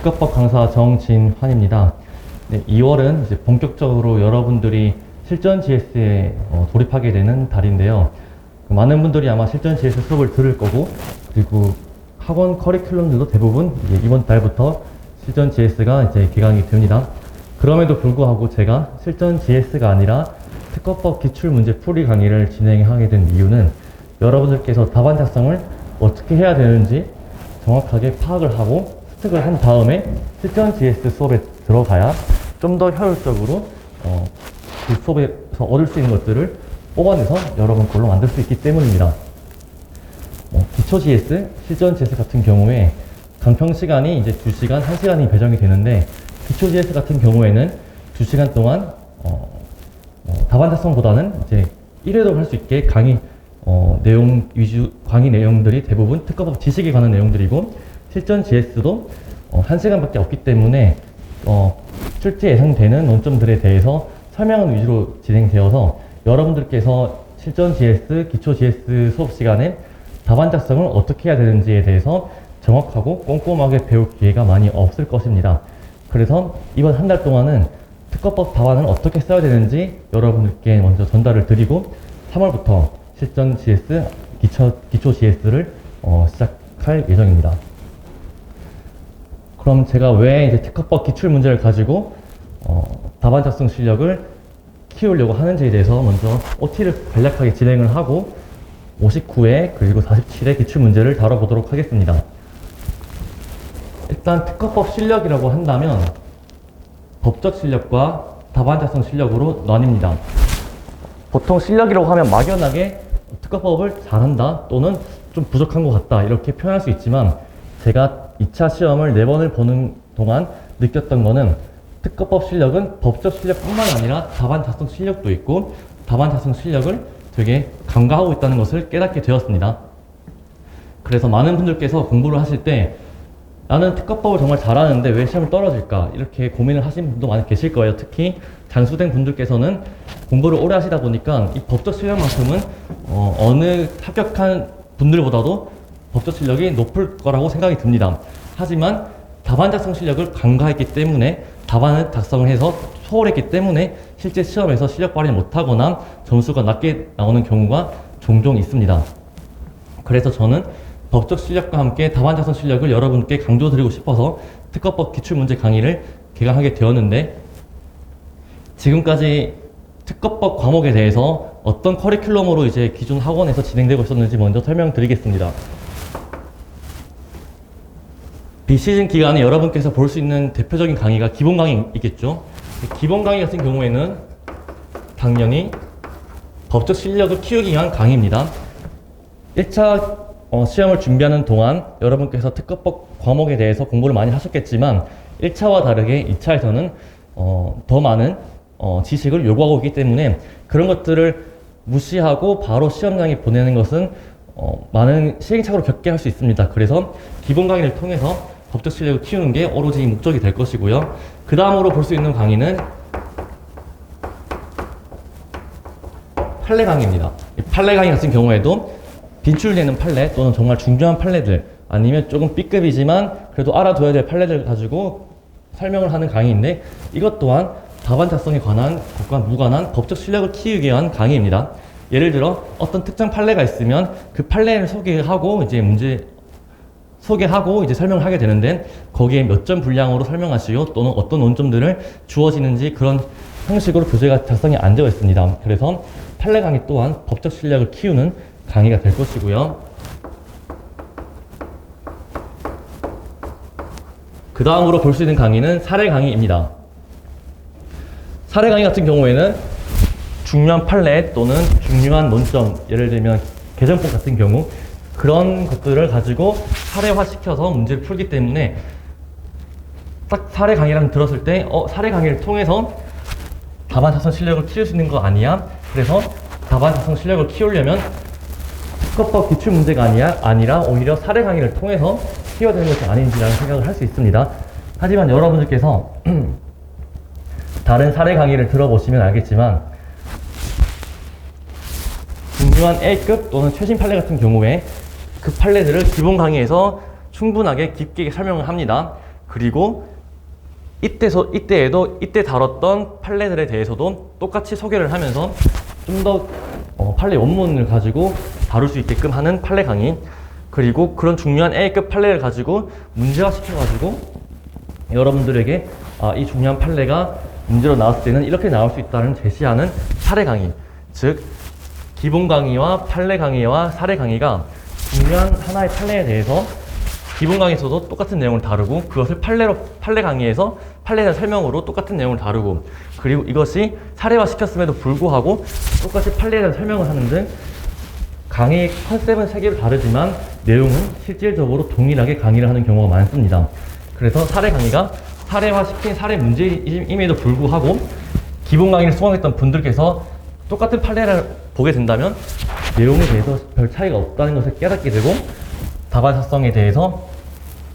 특허법 강사 정진환입니다. 네, 2월은 이제 본격적으로 여러분들이 실전 GS에 돌입하게 되는 달인데요. 많은 분들이 아마 실전 GS 수업을 들을 거고, 그리고 학원 커리큘럼들도 대부분 이제 이번 달부터 실전 GS가 이제 개강이 됩니다. 그럼에도 불구하고 제가 실전 GS가 아니라 특허법 기출문제 풀이 강의를 진행하게 된 이유는 여러분들께서 답안 작성을 어떻게 해야 되는지 정확하게 파악을 하고 습득을 한 다음에 실전 GS 수업에 들어가야 좀 더 효율적으로 그 수업에서 얻을 수 있는 것들을 뽑아내서 여러분 걸로 만들 수 있기 때문입니다. 기초 GS, 실전 GS 같은 경우에 강평 시간이 이제 2시간, 1시간이 배정이 되는데, 기초 GS 같은 경우에는 2시간 동안 답안 작성보다는 이제 1회도 할 수 있게 강의 내용 위주 강의 내용들이 대부분 특허법 지식에 관한 내용들이고, 실전 GS도 1시간밖에 없기 때문에 실제 예상되는 논점들에 대해서 설명하는 위주로 진행되어서 여러분들께서 실전 GS, 기초 GS 수업 시간에 답안 작성을 어떻게 해야 되는지에 대해서 정확하고 꼼꼼하게 배울 기회가 많이 없을 것입니다. 그래서 이번 한 달 동안은 특허법 답안을 어떻게 써야 되는지 여러분들께 먼저 전달을 드리고 3월부터 실전 GS, 기초 GS를 시작할 예정입니다. 그럼 제가 왜 이제 특허법 기출 문제를 가지고 답안 작성 실력을 키우려고 하는지에 대해서 먼저 OT를 간략하게 진행을 하고 59회 그리고 47회 기출 문제를 다뤄보도록 하겠습니다. 일단 특허법 실력이라고 한다면 법적 실력과 답안 작성 실력으로 나뉩니다. 보통 실력이라고 하면 막연하게 특허법을 잘한다 또는 좀 부족한 것 같다 이렇게 표현할 수 있지만, 제가 2차 시험을 4번을 보는 동안 느꼈던 거는 특허법 실력은 법적 실력뿐만 아니라 답안 작성 실력도 있고 답안 작성 실력을 되게 간과하고 있다는 것을 깨닫게 되었습니다. 그래서 많은 분들께서 공부를 하실 때 나는 특허법을 정말 잘하는데 왜 시험을 떨어질까 이렇게 고민을 하시는 분도 많이 계실 거예요. 특히 장수된 분들께서는 공부를 오래 하시다 보니까 이 법적 실력만큼은 어느 합격한 분들보다도 법적 실력이 높을 거라고 생각이 듭니다. 하지만 답안 작성 실력을 간과했기 때문에 답안을 작성을 해서 소홀했기 때문에 실제 시험에서 실력 발휘 못하거나 점수가 낮게 나오는 경우가 종종 있습니다. 그래서 저는 법적 실력과 함께 답안 작성 실력을 여러분께 강조드리고 싶어서 특허법 기출문제 강의를 개강하게 되었는데, 지금까지 특허법 과목에 대해서 어떤 커리큘럼으로 이제 기존 학원에서 진행되고 있었는지 먼저 설명드리겠습니다. 비시즌 기간에 여러분께서 볼 수 있는 대표적인 강의가 기본 강의이겠죠. 기본 강의 같은 경우에는 당연히 법적 실력을 키우기 위한 강의입니다. 1차 시험을 준비하는 동안 여러분께서 특허법 과목에 대해서 공부를 많이 하셨겠지만 1차와 다르게 2차에서는 더 많은 지식을 요구하고 있기 때문에 그런 것들을 무시하고 바로 시험 강의 보내는 것은 많은 시행착오를 겪게 할 수 있습니다. 그래서 기본 강의를 통해서 법적 실력을 키우는 게 오로지 목적이 될 것이고요. 그 다음으로 볼 수 있는 강의는 판례 강의입니다. 이 판례 강의 같은 경우에도 빈출되는 판례 또는 정말 중요한 판례들, 아니면 조금 B급이지만 그래도 알아둬야 될 판례들 가지고 설명을 하는 강의인데, 이것 또한 답안 작성에 관한 것과 무관한 법적 실력을 키우기 위한 강의입니다. 예를 들어 어떤 특정 판례가 있으면 그 판례를 소개하고 이제 설명을 하게 되는데, 거기에 몇 점 분량으로 설명하시오 또는 어떤 논점들을 주어지는지 그런 형식으로 교재가 작성이 안 되어 있습니다. 그래서 판례 강의 또한 법적 실력을 키우는 강의가 될 것이고요. 그 다음으로 볼 수 있는 강의는 사례 강의입니다. 사례 강의 같은 경우에는 중요한 판례 또는 중요한 논점, 예를 들면 개정법 같은 경우 그런 것들을 가지고 사례화 시켜서 문제를 풀기 때문에 딱 사례 강의랑 들었을 때 사례 강의를 통해서 답안 작성 실력을 키울 수 있는 거 아니야? 그래서 답안 작성 실력을 키우려면 특허법 기출 문제가 아니라 오히려 사례 강의를 통해서 키워야 되는 것이 아닌지라는 생각을 할 수 있습니다. 하지만 여러분들께서 다른 사례 강의를 들어보시면 알겠지만 중요한 A급 또는 최신 판례 같은 경우에 그 판례들을 기본 강의에서 충분하게 깊게 설명을 합니다. 그리고 이때에도 이때 다뤘던 판례들에 대해서도 똑같이 소개를 하면서 좀 더 판례 원문을 가지고 다룰 수 있게끔 하는 판례 강의, 그리고 그런 중요한 A급 판례를 가지고 문제화 시켜가지고 여러분들에게 이 중요한 판례가 문제로 나왔을 때는 이렇게 나올 수 있다는 제시하는 사례 강의, 즉 기본 강의와 판례 강의와 사례 강의가 중요한 하나의 판례에 대해서 기본 강의에서도 똑같은 내용을 다루고, 그것을 판례 강의에서 판례에 대한 설명으로 똑같은 내용을 다루고, 그리고 이것이 사례화 시켰음에도 불구하고 똑같이 판례에 대한 설명을 하는 등 강의 컨셉은 세 개로 다르지만 내용은 실질적으로 동일하게 강의를 하는 경우가 많습니다. 그래서 사례 강의가 사례화 시킨 사례 문제임에도 불구하고 기본 강의를 수강했던 분들께서 똑같은 판례를 보게 된다면 내용에 대해서 별 차이가 없다는 것을 깨닫게 되고 답안 사성에 대해서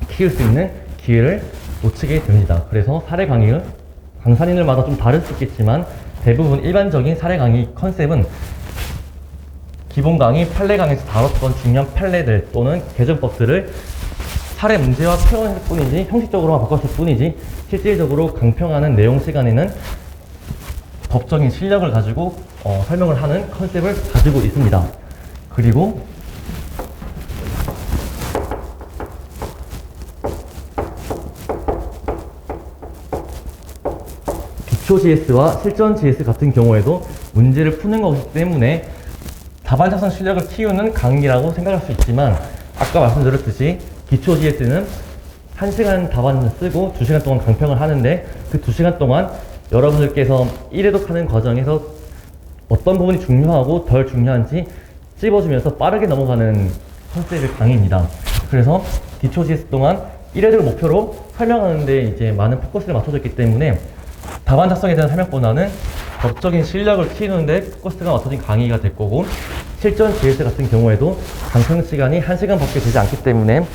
키울 수 있는 기회를 놓치게 됩니다. 그래서 사례 강의는 강사님들마다 좀 다를 수 있겠지만 대부분 일반적인 사례 강의 컨셉은 기본 강의, 판례 강의에서 다뤘던 중요한 판례들 또는 개정법들을 사례 문제와 표현할 뿐이지, 형식적으로만 바꿨을 뿐이지 실질적으로 강평하는 내용 시간에는 법적인 실력을 가지고 설명을 하는 컨셉을 가지고 있습니다. 그리고 기초 GS와 실전 GS 같은 경우에도 문제를 푸는 것이기 때문에 답안 작성 실력을 키우는 강의라고 생각할 수 있지만, 아까 말씀드렸듯이 기초 GS는 1시간 답안을 쓰고 2시간 동안 강평을 하는데 그 2시간 동안 여러분들께서 1회독하는 과정에서 어떤 부분이 중요하고 덜 중요한지 찝어주면서 빠르게 넘어가는 컨셉의 강의입니다. 그래서 기초 GS 동안 1회독을 목표로 설명하는데 이제 많은 포커스를 맞춰져 있기 때문에 답안 작성에 대한 설명보다는 법적인 실력을 키우는데 포커스가 맞춰진 강의가 될 거고, 실전 GS 같은 경우에도 강평 시간이 1시간 밖에 되지 않기 때문에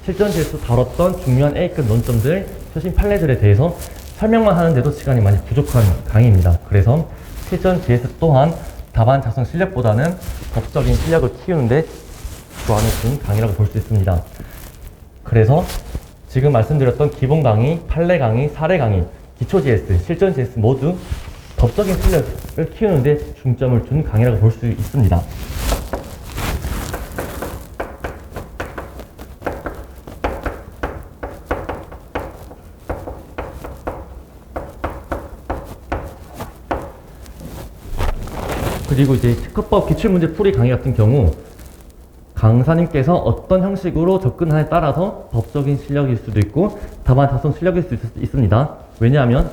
실전 GS 다뤘던 중요한 A급 논점들, 최신 판례들에 대해서 설명만 하는데도 시간이 많이 부족한 강의입니다. 그래서 실전 GS 또한 답안 작성 실력보다는 법적인 실력을 키우는데 주안을 준 강의라고 볼 수 있습니다. 그래서 지금 말씀드렸던 기본 강의, 판례 강의, 사례 강의, 기초 GS, 실전 GS 모두 법적인 실력을 키우는데 중점을 준 강의라고 볼 수 있습니다. 그리고 이제 특허법 기출문제 풀이 강의 같은 경우 강사님께서 어떤 형식으로 접근하냐에 따라서 법적인 실력일 수도 있고 답안 작성 실력일 수 있습니다. 왜냐하면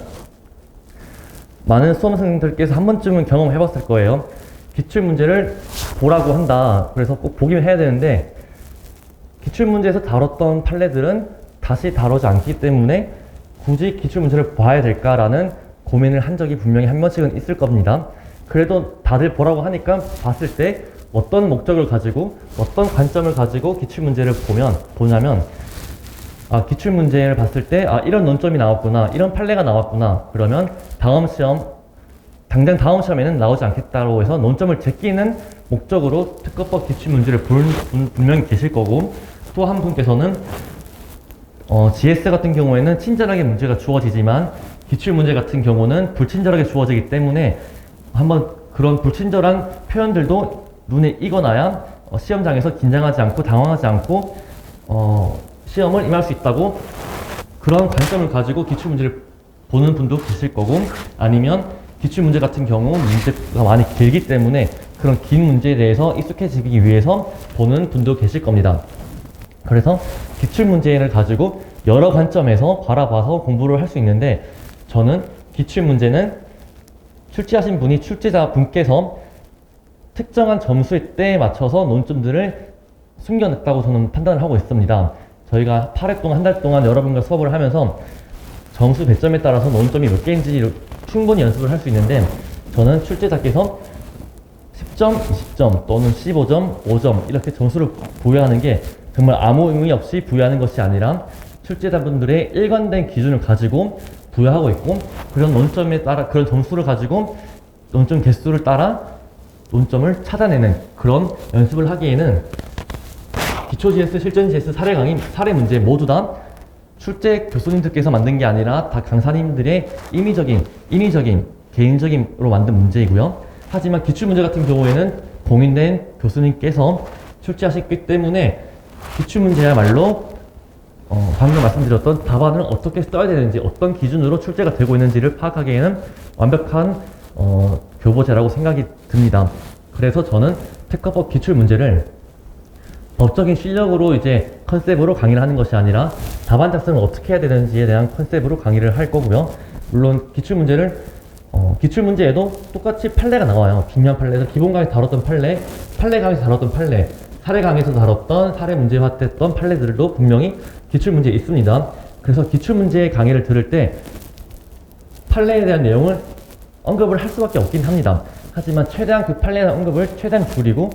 많은 수험생들께서 한 번쯤은 경험해 봤을 거예요. 기출문제를 보라고 한다. 그래서 꼭 보기만 해야 되는데 기출문제에서 다뤘던 판례들은 다시 다루지 않기 때문에 굳이 기출문제를 봐야 될까라는 고민을 한 적이 분명히 한 번씩은 있을 겁니다. 그래도 다들 보라고 하니까 봤을 때 어떤 목적을 가지고 어떤 관점을 가지고 기출문제를 보냐면 기출문제를 봤을 때 이런 논점이 나왔구나, 이런 판례가 나왔구나, 그러면 당장 다음 시험에는 나오지 않겠다고 해서 논점을 제끼는 목적으로 특허법 기출문제를 본 분 분명히 계실 거고, 또 한 분께서는 GS 같은 경우에는 친절하게 문제가 주어지지만 기출문제 같은 경우는 불친절하게 주어지기 때문에 한번 그런 불친절한 표현들도 눈에 익어놔야 시험장에서 긴장하지 않고 당황하지 않고 시험을 임할 수 있다고, 그런 관점을 가지고 기출문제를 보는 분도 계실 거고, 아니면 기출문제 같은 경우 문제가 많이 길기 때문에 그런 긴 문제에 대해서 익숙해지기 위해서 보는 분도 계실 겁니다. 그래서 기출문제를 가지고 여러 관점에서 바라봐서 공부를 할 수 있는데, 저는 기출문제는 출제하신 분이 출제자 분께서 특정한 점수의 때에 맞춰서 논점들을 숨겨냈다고 저는 판단을 하고 있습니다. 저희가 8회 동안, 한 달 동안 여러분과 수업을 하면서 점수 배점에 따라서 논점이 몇 개인지 충분히 연습을 할 수 있는데, 저는 출제자께서 10점, 20점 또는 15점, 5점 이렇게 점수를 부여하는 게 정말 아무 의미 없이 부여하는 것이 아니라 출제자분들의 일관된 기준을 가지고 부여하고 있고, 그런 논점에 따라, 그런 점수를 가지고 논점 개수를 따라 논점을 찾아내는 그런 연습을 하기에는 기초 GS, 실전 GS, 사례 강의, 사례 문제 모두 다 출제 교수님들께서 만든 게 아니라 다 강사님들의 인위적인, 개인적인으로 만든 문제이고요. 하지만 기출문제 같은 경우에는 공인된 교수님께서 출제하셨기 때문에 기출문제야말로 방금 말씀드렸던 답안을 어떻게 써야 되는지, 어떤 기준으로 출제가 되고 있는지를 파악하기에는 완벽한 교보제라고 생각이 듭니다. 그래서 저는 특허법 기출문제를 법적인 실력으로 이제 컨셉으로 강의를 하는 것이 아니라 답안 작성을 어떻게 해야 되는지에 대한 컨셉으로 강의를 할 거고요. 물론 기출문제를 기출문제에도 똑같이 판례가 나와요. 중요한 판례에서 기본 강의 다뤘던 판례 강의에서 다뤘던 판례, 사례 강의에서 다뤘던 사례 문제화됐던 판례들도 분명히 기출문제에 있습니다. 그래서 기출문제 강의를 들을 때 판례에 대한 내용을 언급을 할 수밖에 없긴 합니다. 하지만 최대한 그 판례에 대한 언급을 최대한 줄이고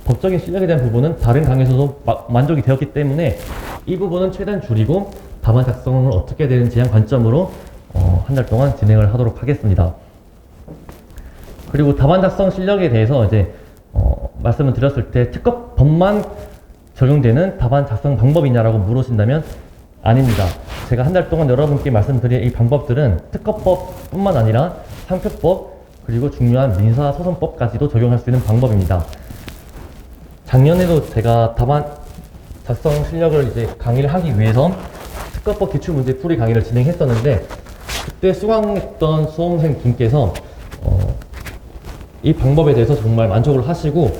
법적인 실력에 대한 부분은 다른 강의에서도 만족이 되었기 때문에 이 부분은 최대한 줄이고 답안 작성을 어떻게 해야 되는지에 대한 관점으로 한 달 동안 진행을 하도록 하겠습니다. 그리고 답안 작성 실력에 대해서 이제 말씀을 드렸을 때 특허법만 적용되는 답안 작성 방법이냐라고 물으신다면 아닙니다. 제가 한 달 동안 여러분께 말씀드린 이 방법들은 특허법뿐만 아니라 상표법 그리고 중요한 민사소송법까지도 적용할 수 있는 방법입니다. 작년에도 제가 답안 작성 실력을 이제 강의를 하기 위해서 특허법 기출문제 풀이 강의를 진행했었는데 그때 수강했던 수험생 분께서 이 방법에 대해서 정말 만족을 하시고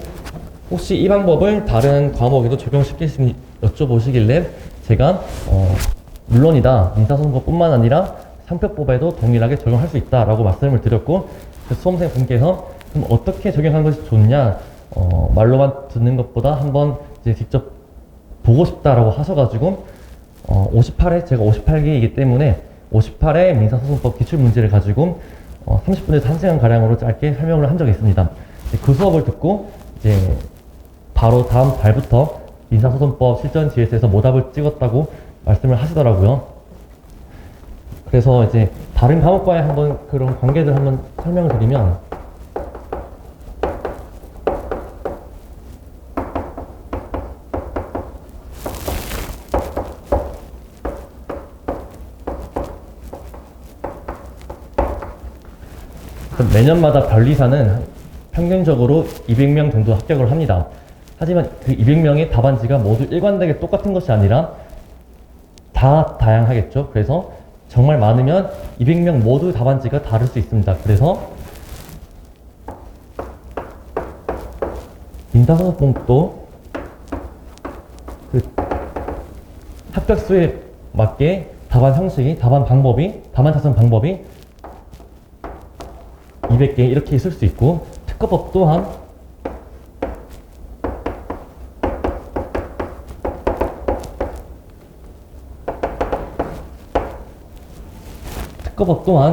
혹시 이 방법을 다른 과목에도 적용시키시니 여쭤보시길래 제가 물론이다 민사소송법뿐만 아니라 상표법에도 동일하게 적용할 수 있다라고 말씀을 드렸고 그 수험생 분께서 그럼 어떻게 적용하는 것이 좋냐 말로만 듣는 것보다 한번 이제 직접 보고 싶다라고 하셔가지고 58회 제가 58기이기 때문에 58회 민사소송법 기출문제를 가지고 30분에서 1시간 가량으로 짧게 설명을 한 적이 있습니다. 그 수업을 듣고 이제 바로 다음 달부터 민사소송법 실전 GS에서 모답을 찍었다고 말씀을 하시더라고요. 그래서 이제 다른 과목과의 한번 그런 관계들 한번 설명을 드리면 매년마다 변리사는 평균적으로 200명 정도 합격을 합니다. 하지만 그 200명의 답안지가 모두 일관되게 똑같은 것이 아니라 다 다양하겠죠. 그래서 정말 많으면 200명 모두 답안지가 다를 수 있습니다. 그래서 민사소송법도 그 합격수에 맞게 답안 형식이, 답안 작성 방법이 200개 이렇게 있을 수 있고 특허법 또한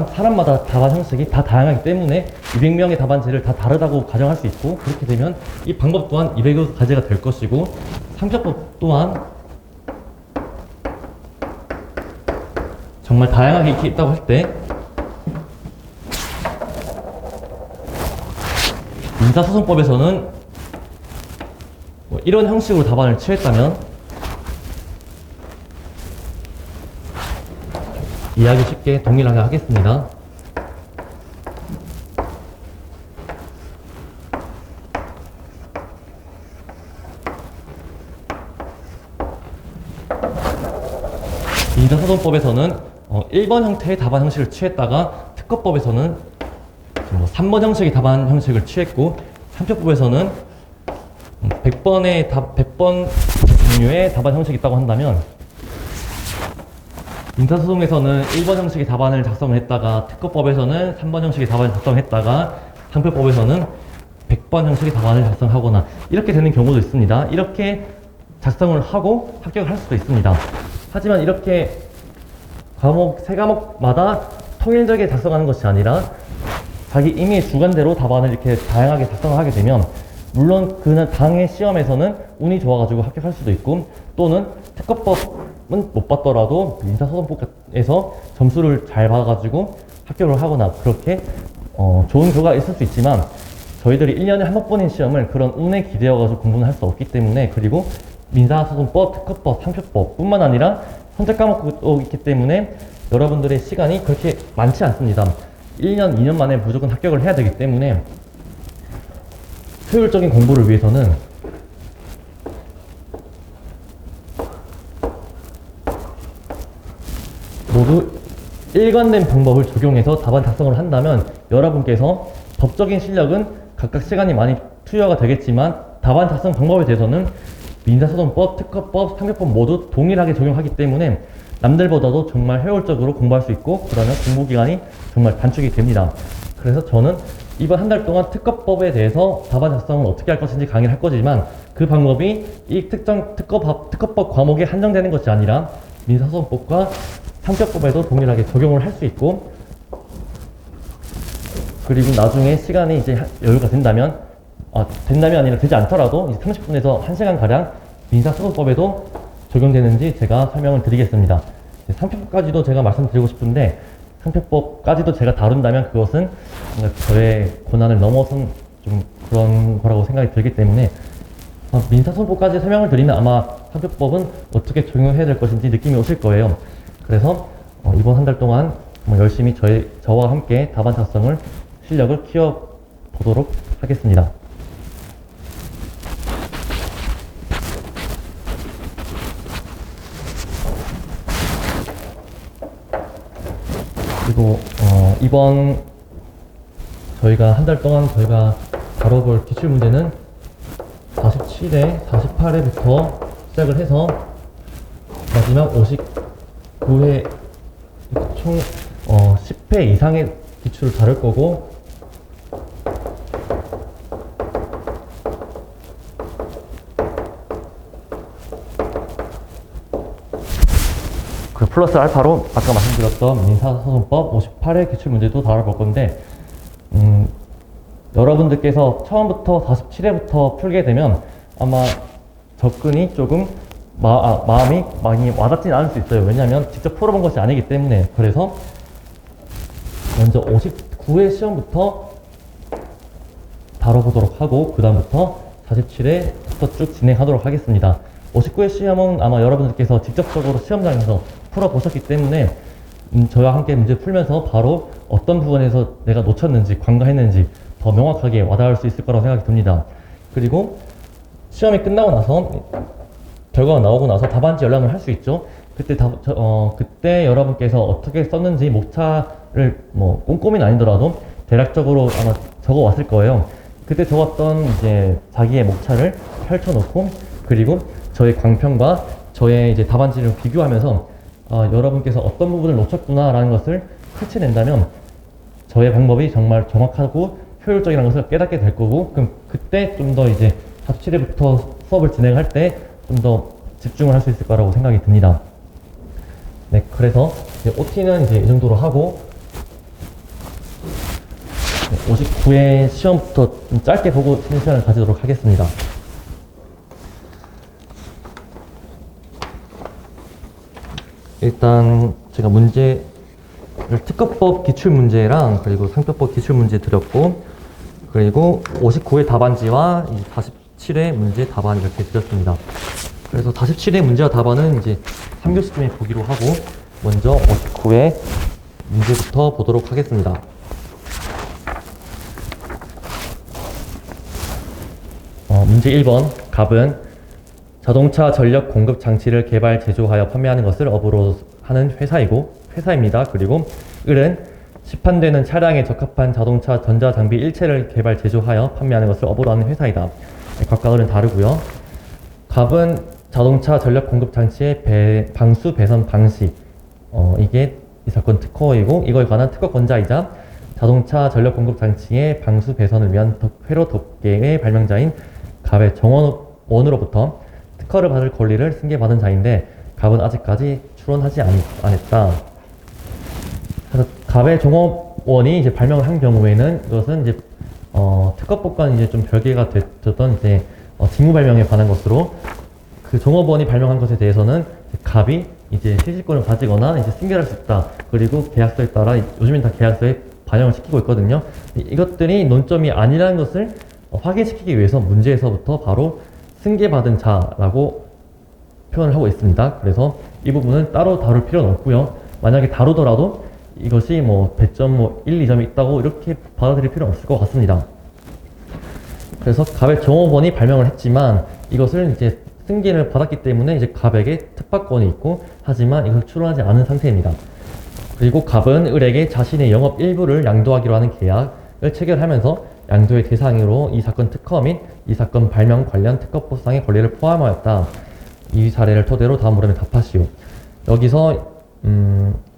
사람마다 답안 형식이 다 다양하기 때문에 200명의 답안지를 다 다르다고 가정할 수 있고 그렇게 되면 이 방법 또한 200여 가지가 될 것이고 상표법 또한 정말 다양하게 이렇게 있다고 할 때 민사소송법에서는 이런 형식으로 답안을 취했다면 이해하기 쉽게 동일하게 하겠습니다. 민사소송법에서는 1번 형태의 답안 형식을 취했다가 특허법에서는 3번 형식의 답안 형식을 취했고 상표법에서는 100번 종류의 답안 형식이 있다고 한다면 민사소송에서는 1번 형식의 답안을 작성을 했다가 특허법에서는 3번 형식의 답안을 작성했다가 상표법에서는 100번 형식의 답안을 작성하거나 이렇게 되는 경우도 있습니다. 이렇게 작성을 하고 합격을 할 수도 있습니다. 하지만 이렇게 세 과목마다 통일적에 작성하는 것이 아니라 자기 임의의 주관대로 답안을 이렇게 다양하게 작성을 하게 되면 물론 그 당의 시험에서는 운이 좋아가지고 합격할 수도 있고 또는 특허법은 못 받더라도 민사소송법에서 점수를 잘 받아가지고 합격을 하거나 그렇게 좋은 결과가 있을 수 있지만 저희들이 1년에 한 번뿐인 시험을 그런 운에 기대어가지고 공부는 할 수 없기 때문에 그리고 민사소송법, 특허법, 상표법 뿐만 아니라 선택 과목도 있기 때문에 여러분들의 시간이 그렇게 많지 않습니다. 1년, 2년 만에 무조건 합격을 해야 되기 때문에 효율적인 공부를 위해서는 모두 일관된 방법을 적용해서 답안 작성을 한다면 여러분께서 법적인 실력은 각각 시간이 많이 투여가 되겠지만 답안 작성 방법에 대해서는 민사소송법, 특허법, 상표법 모두 동일하게 적용하기 때문에 남들보다도 정말 효율적으로 공부할 수 있고 그러면 공부 기간이 정말 단축이 됩니다. 그래서 저는 이번 한 달 동안 특허법에 대해서 답안 작성을 어떻게 할 것인지 강의를 할 거지만 그 방법이 이 특정 특허법 과목에 한정되는 것이 아니라 민사소송법과 상표법에도 동일하게 적용을 할 수 있고 그리고 나중에 시간이 이제 여유가 된다면 아니라 되지 않더라도 이제 30분에서 1시간 가량 민사소송법에도 적용되는지 제가 설명을 드리겠습니다. 상표법까지도 제가 말씀드리고 싶은데 상표법까지도 제가 다룬다면 그것은 뭔가 저의 권한을 넘어선 좀 그런 거라고 생각이 들기 때문에 민사소송법까지 설명을 드리면 아마 상표법은 어떻게 적용해야 될 것인지 느낌이 오실 거예요. 그래서 이번 한 달 동안 열심히 저와 함께 답안 작성을 실력을 키워보도록 하겠습니다. 그리고 이번 저희가 한 달 동안 저희가 다뤄볼 기출문제는 47회, 48회부터 시작을 해서 마지막 59회 총 10회 이상의 기출을 다룰 거고 그 플러스 알파로 아까 말씀드렸던 민사소송법 58회 기출문제도 다뤄볼 건데 여러분들께서 처음부터 47회부터 풀게 되면 아마 접근이 조금 마음이 많이 와닿지는 않을 수 있어요. 왜냐하면 직접 풀어본 것이 아니기 때문에. 그래서 먼저 59회 시험부터 다뤄보도록 하고 그 다음부터 47회부터 쭉 진행하도록 하겠습니다. 59회 시험은 아마 여러분들께서 직접적으로 시험장에서 풀어보셨기 때문에 저와 함께 문제 풀면서 바로 어떤 부분에서 내가 놓쳤는지 관과했는지 더 명확하게 와닿을 수 있을 거라고 생각이 듭니다. 그리고 시험이 끝나고 나서 결과가 나오고 나서 답안지 열람을 할 수 있죠. 그때 여러분께서 어떻게 썼는지 목차를 꼼꼼히는 아니더라도 대략적으로 아마 적어 왔을 거예요. 그때 적었던 이제 자기의 목차를 펼쳐놓고 그리고 저의 광평과 저의 이제 답안지를 비교하면서 여러분께서 어떤 부분을 놓쳤구나라는 것을 캐치낸다면 저의 방법이 정말 정확하고 효율적이라는 것을 깨닫게 될 거고 그럼 그때 좀 더 이제 47회부터 수업을 진행할 때 좀 더 집중을 할 수 있을 거라고 생각이 듭니다. 네, 그래서 OT는 이제 이 정도로 하고 59회 시험부터 좀 짧게 보고 쉬는 시간을 가지도록 하겠습니다. 일단 제가 문제를 특허법 기출문제랑 그리고 상표법 기출문제 드렸고 그리고 59회 답안지와 47회 문제 답안 이렇게 드렸습니다. 그래서 47회 문제와 답안은 이제 3교시쯤에 보기로 하고 먼저 59회 문제부터 보도록 하겠습니다. 문제 1번 갑은 자동차 전력 공급 장치를 개발, 제조하여 판매하는 것을 업으로 하는 회사입니다. 그리고 을은 시판되는 차량에 적합한 자동차 전자장비 일체를 개발, 제조하여 판매하는 것을 업으로 하는 회사이다. 각각 을은 다르고요. 갑은 자동차 전력 공급 장치의 방수 배선 방식 이게 이 사건 특허이고 이거에 관한 특허권자이자 자동차 전력 공급 장치의 방수 배선을 위한 회로 덮개의 발명자인 갑의 정원으로부터 특허를 받을 권리를 승계받은 자인데 갑은 아직까지 출원하지 않았다. 그래서 갑의 종업원이 이제 발명을 한 경우에는 이것은 이제 특허법과는 이제 좀 별개가 됐던 이제 직무 발명에 관한 것으로 그 종업원이 발명한 것에 대해서는 갑이 이제 실질권을 가지거나 이제 승계할 수 있다. 그리고 계약서에 따라 요즘엔 다 계약서에 반영을 시키고 있거든요. 이것들이 논점이 아니라는 것을 확인시키기 위해서 문제에서부터 바로 승계받은 자라고 표현을 하고 있습니다. 그래서 이 부분은 따로 다룰 필요는 없고요. 만약에 다루더라도 이것이 뭐 배점 뭐 1, 2점이 있다고 이렇게 받아들일 필요는 없을 것 같습니다. 그래서 가백 종업원이 발명을 했지만 이것을 이제 승계를 받았기 때문에 이제 가백에 특파권이 있고, 하지만 이걸 출원하지 않은 상태입니다. 그리고 갑은 을에게 자신의 영업 일부를 양도하기로 하는 계약을 체결하면서 양도의 대상으로 이 사건 특허 및 이 사건 발명 관련 특허 보상의 권리를 포함하였다. 이 사례를 토대로 다음 물음에 답하시오. 여기서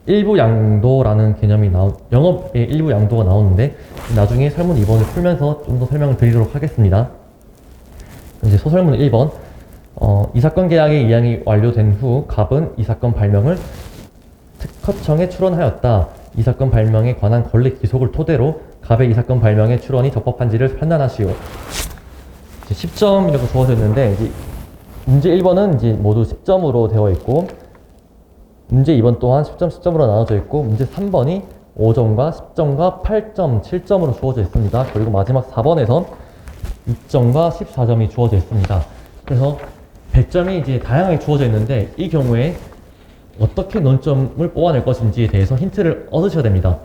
일부 양도라는 개념이 영업의 일부 양도가 나오는데, 나중에 설문 2번을 풀면서 좀 더 설명을 드리도록 하겠습니다. 이제 소설문 1번. 이 사건 계약의 이양이 완료된 후 갑은 이 사건 발명을 특허청에 출원하였다. 이 사건 발명에 관한 권리 기속을 토대로 갑의 이 사건 발명의 출원이 적법한지를 판단하시오. 10점이라고 주어져 있는데, 이제 문제 1번은 이제 모두 10점으로 되어 있고, 문제 2번 또한 10점, 10점으로 나눠져 있고, 문제 3번이 5점과 10점과 8점, 7점으로 주어져 있습니다. 그리고 마지막 4번에선 6점과 14점이 주어져 있습니다. 그래서 배점이 이제 다양하게 주어져 있는데, 이 경우에 어떻게 논점을 뽑아낼 것인지에 대해서 힌트를 얻으셔야 됩니다.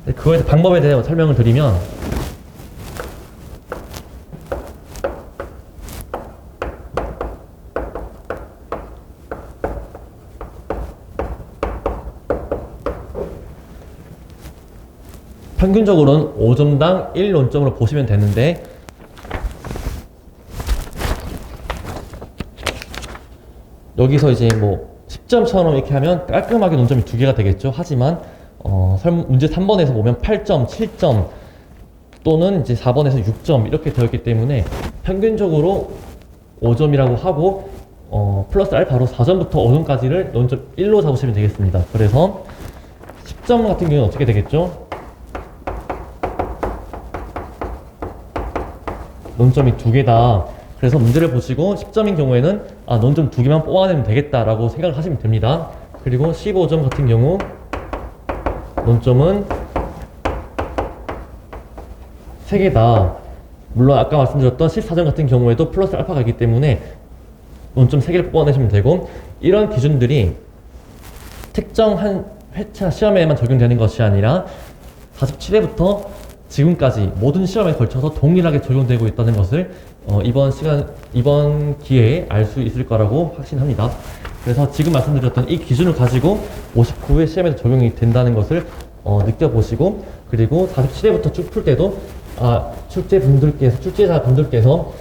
그거에 방법에 대해 설명을 드리면, 평균적으로는 5점당 1논점으로 보시면 되는데, 여기서 이제 뭐 10점처럼 이렇게 하면 깔끔하게 논점이 2개가 되겠죠. 하지만 문제 3번에서 보면 8점, 7점 또는 이제 4번에서 6점 이렇게 되었기 때문에 평균적으로 5점이라고 하고 플러스 알파로 4점부터 5점까지를 논점 1로 잡으시면 되겠습니다. 그래서 10점 같은 경우는 어떻게 되겠죠? 논점이 2개다. 그래서 문제를 보시고 10점인 경우에는 논점 2개만 뽑아내면 되겠다라고 생각을 하시면 됩니다. 그리고 15점 같은 경우 논점은 3개다. 물론 아까 말씀드렸던 14점 같은 경우에도 플러스 알파가 있기 때문에 논점 3개를 뽑아내시면 되고, 이런 기준들이 특정한 회차 시험에만 적용되는 것이 아니라 47회부터 지금까지 모든 시험에 걸쳐서 동일하게 적용되고 있다는 것을 이번 기회에 알 수 있을 거라고 확신합니다. 그래서 지금 말씀드렸던 이 기준을 가지고 59회 시험에도 적용이 된다는 것을 느껴보시고, 그리고 47회부터 쭉 풀 때도 출제자분들께서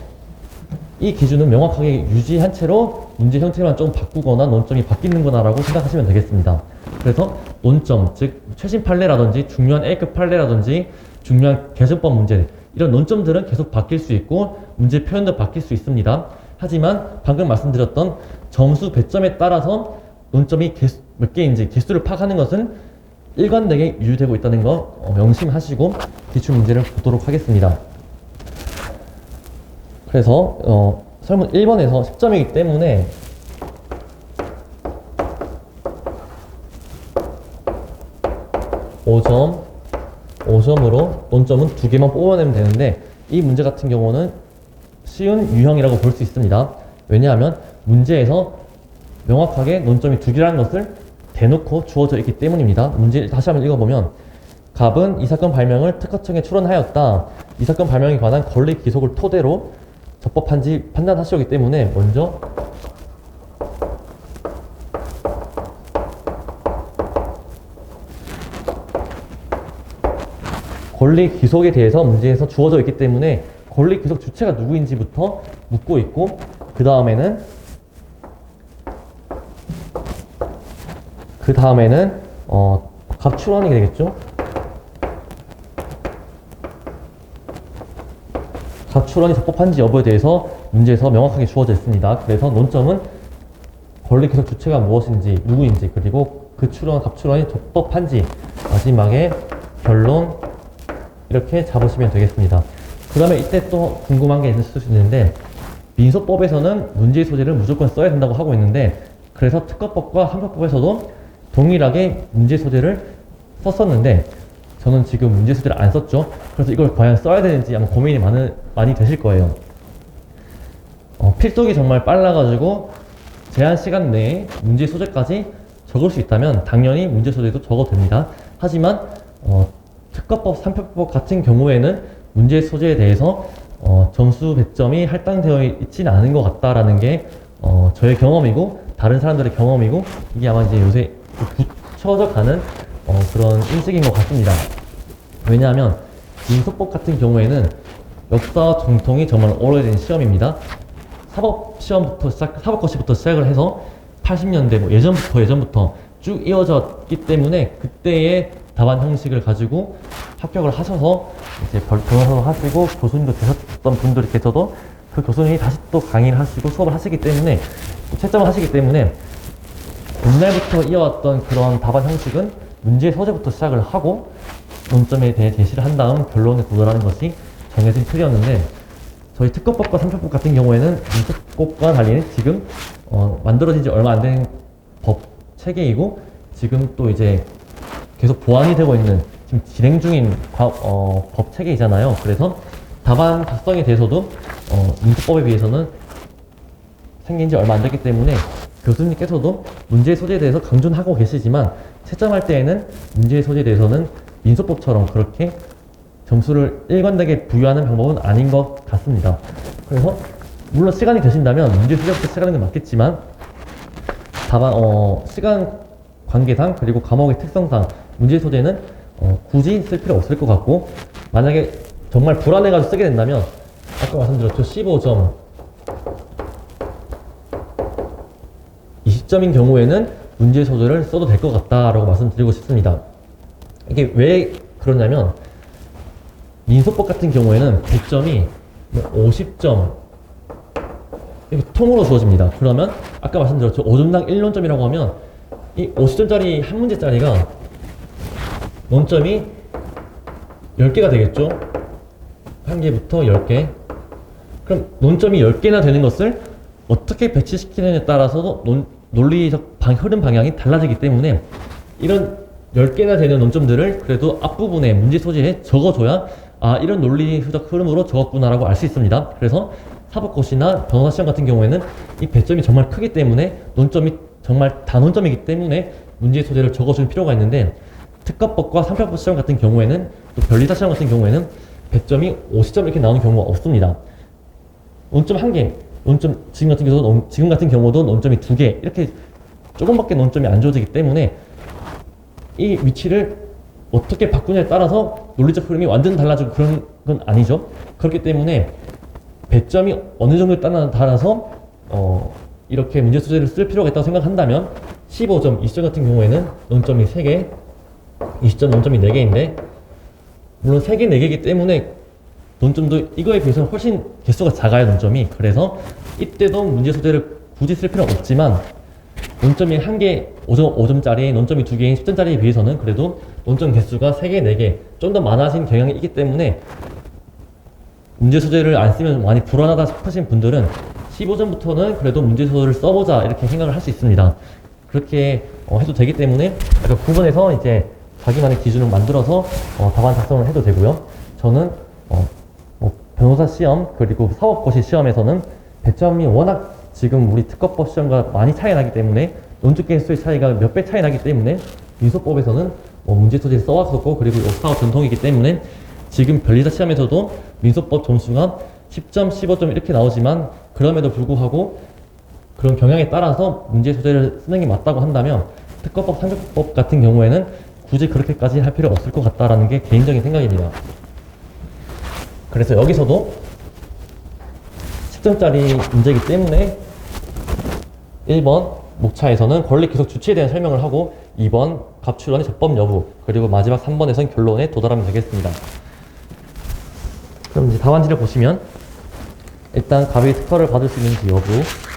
이 기준은 명확하게 유지한 채로 문제 형태만 좀 바꾸거나 논점이 바뀌는구나 라고 생각하시면 되겠습니다. 그래서 논점, 즉 최신 판례라든지 중요한 A급 판례라든지 중요한 개정법 문제, 이런 논점들은 계속 바뀔 수 있고 문제 표현도 바뀔 수 있습니다. 하지만 방금 말씀드렸던 점수 배점에 따라서 논점이 몇 개인지 개수를 파악하는 것은 일관되게 유지되고 있다는 거 명심하시고 기출 문제를 보도록 하겠습니다. 그래서 설문 1번에서 10점이기 때문에 (5점으로) 논점은 2개만 뽑아내면 되는데, 이 문제 같은 경우는 쉬운 유형이라고 볼 수 있습니다. 왜냐하면 문제에서 명확하게 논점이 2개라는 것을 대놓고 주어져 있기 때문입니다. 문제 다시 한번 읽어보면, 갑은 이 사건 발명을 특허청에 출원하였다. 이 사건 발명에 관한 권리 기속을 토대로 적법한지 판단하시기 때문에 먼저 권리 기속에 대해서 문제에서 주어져 있기 때문에 권리 기속 주체가 누구인지부터 묻고 있고, 그 다음에는 갑 출원이 되겠죠. 갑 출원이 적법한지 여부에 대해서 문제에서 명확하게 주어져 있습니다. 그래서 논점은 권리 기속 주체가 무엇인지, 누구인지, 그리고 그 갑 출원이 적법한지, 마지막에 결론, 이렇게 잡으시면 되겠습니다. 그 다음에 이때 또 궁금한 게 있을 수 있는데, 민소법에서는 문제의 소재를 무조건 써야 된다고 하고 있는데, 그래서 특허법과 항소법에서도 동일하게 문제의 소재를 썼었는데, 저는 지금 문제의 소재를 안 썼죠. 그래서 이걸 과연 써야 되는지 아마 고민이 많이 되실 거예요. 필독이 정말 빨라가지고 제한 시간 내에 문제 소재까지 적을 수 있다면 당연히 문제 소재도 적어도 됩니다. 하지만 특허법, 상표법 같은 경우에는 문제 소재에 대해서 점수 배점이 할당되어 있지는 않은 것 같다라는 게 저의 경험이고 다른 사람들의 경험이고 이게 아마 이제 요새 붙여져 가는 그런 인식인 것 같습니다. 왜냐하면 민소법 같은 경우에는 역사와 정통이 정말 오래된 시험입니다. 사법고시부터 시작을 해서 80년대 뭐 예전부터 쭉 이어졌기 때문에 그때의 답안 형식을 가지고 합격을 하셔서 이제 변호사도 하시고 교수님도 되셨던 분들이 계셔도 그 교수님이 다시 또 강의를 하시고 수업을 하시기 때문에 채점을 하시기 때문에 옛날부터 이어왔던 그런 답안 형식은 문제 소재부터 시작을 하고 논점에 대해 제시를 한 다음 결론에 도달하는 것이 정해진 틀이었는데 저희 특허법과 상표법 같은 경우에는 민소법과 달리 지금 만들어진 지 얼마 안 된 법 체계이고 지금 또 이제 계속 보완이 되고 있는 지금 진행 중인 법 체계이잖아요. 그래서 답안 작성에 대해서도 민소법에 비해서는 생긴 지 얼마 안 됐기 때문에 교수님께서도 문제 소재에 대해서 강조는 하고 계시지만 채점할 때에는 문제 소재에 대해서는 민소법처럼 그렇게 점수를 일관되게 부여하는 방법은 아닌 것 같습니다. 그래서 물론 시간이 되신다면 문제 소재부터 시작하는 게 맞겠지만 다만 시간 관계상 그리고 과목의 특성상 문제 소재는 굳이 쓸 필요 없을 것 같고 만약에 정말 불안해가지고 쓰게 된다면 아까 말씀드렸죠. 15점 20점인 경우에는 문제 소재를 써도 될 것 같다라고 말씀드리고 싶습니다. 이게 왜 그러냐면 민소법 같은 경우에는 100점이 50점 이렇게 통으로 주어집니다. 그러면 아까 말씀드렸죠. 5점당 1논점이라고 하면 이 50점짜리 한 문제짜리가 논점이 10개가 되겠죠. 한 개부터 10개. 그럼 논점이 10개나 되는 것을 어떻게 배치시키느냐에 따라서 논리적 흐름 방향이 달라지기 때문에 이런 10개나 되는 논점들을 그래도 앞부분에 문제 소재에 적어줘야 이런 논리적 흐름으로 적었구나 라고 알 수 있습니다. 그래서 사법고시나 변호사 시험 같은 경우에는 이 배점이 정말 크기 때문에 논점이 정말 단논점이기 때문에 문제 소재를 적어줄 필요가 있는데 특허법과 상표법 시험 같은 경우에는 또 변리사 시험 같은 경우에는 배점이 50점 이렇게 나오는 경우가 없습니다. 논점 1개, 지금 같은 경우도 논점이 2개 이렇게 조금밖에 논점이 안 주어지기 때문에 이 위치를 어떻게 바꾸냐에 따라서 논리적 흐름이 완전 달라지고 그런 건 아니죠. 그렇기 때문에 배점이 어느 정도에 따라서 이렇게 문제 소재를 쓸 필요가 있다고 생각한다면 15점, 20점 같은 경우에는 논점이 3개, 20점 논점이 4개인데 물론 3개, 4개이기 때문에 논점도 이거에 비해서는 훨씬 개수가 작아요, 논점이. 그래서 이때도 문제 소재를 굳이 쓸 필요는 없지만 논점이 1개, 5점짜리, 논점이 2개인 10점짜리에 비해서는 그래도 논점 개수가 3개, 4개 좀 더 많아진 경향이 있기 때문에 문제 소재를 안 쓰면 많이 불안하다 싶으신 분들은 15점부터는 그래도 문제 소재를 써보자 이렇게 생각을 할 수 있습니다. 그렇게 해도 되기 때문에 약간 구분해서 이제 자기만의 기준을 만들어서 답안 작성을 해도 되고요. 저는 변호사 시험 그리고 사법고시 시험에서는 배점이 워낙 지금 우리 특허법 시험과 많이 차이 나기 때문에 논점 개수의 차이가 몇 배 차이 나기 때문에 민소법에서는 문제 소재를 써왔었고 그리고 역사와 전통이기 때문에 지금 변리사 시험에서도 민소법 점수가 10점, 15점 이렇게 나오지만 그럼에도 불구하고 그런 경향에 따라서 문제 소재를 쓰는 게 맞다고 한다면 특허법, 상표법 같은 경우에는 굳이 그렇게까지 할 필요 없을 것 같다라는 게 개인적인 생각입니다. 그래서 여기서도 10점짜리 문제이기 때문에 1번 목차에서는 권리 기속 주체에 대한 설명을 하고 2번 갑출원의 적법 여부 그리고 마지막 3번에서는 결론에 도달하면 되겠습니다. 그럼 이제 답안지를 보시면 일단 갑이 특허를 받을 수 있는지 여부